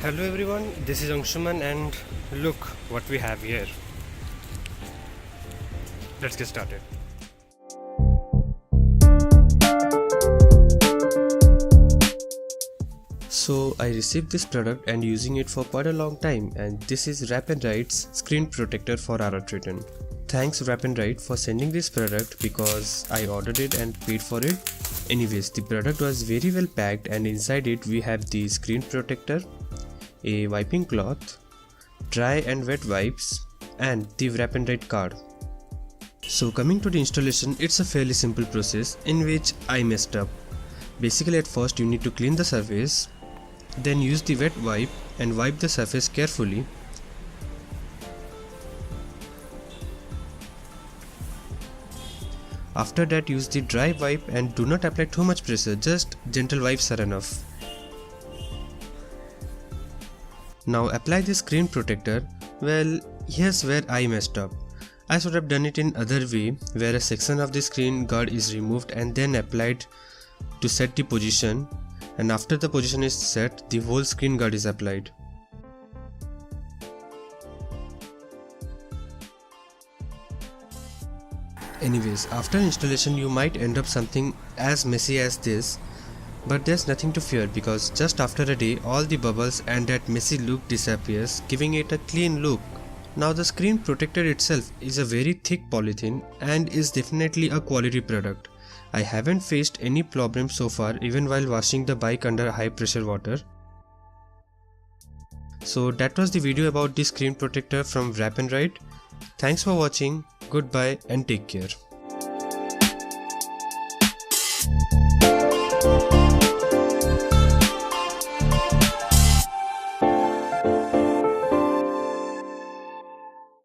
Hello everyone, this is Anshuman and look what we have here. Let's get started. So I received this product and using it for quite a long time, and this is Wrap and Write's screen protector for RR310. Thanks Wrap and Write for sending this product because I ordered it and paid for it. Anyways, the product was very well packed and inside it we have the screen protector, a wiping cloth, dry and wet wipes, and the Wrap and Write card. So coming to the installation, it's a fairly simple process in which I messed up. Basically at first you need to clean the surface, then use the wet wipe and wipe the surface carefully. After that use the dry wipe and do not apply too much pressure, just gentle wipes are enough. Now apply the screen protector. Well, here's where I messed up. I should have done it in other way, where a section of the screen guard is removed and then applied to set the position, and after the position is set, the whole screen guard is applied. Anyways, after installation you might end up something as messy as this, but there's nothing to fear because just after a day all the bubbles and that messy look disappears, giving it a clean look. Now the screen protector itself is a very thick polythene and is definitely a quality product. I haven't faced any problem so far even while washing the bike under high pressure water. So that was the video about the screen protector from Wrap and Write. Thanks for watching, goodbye and take care.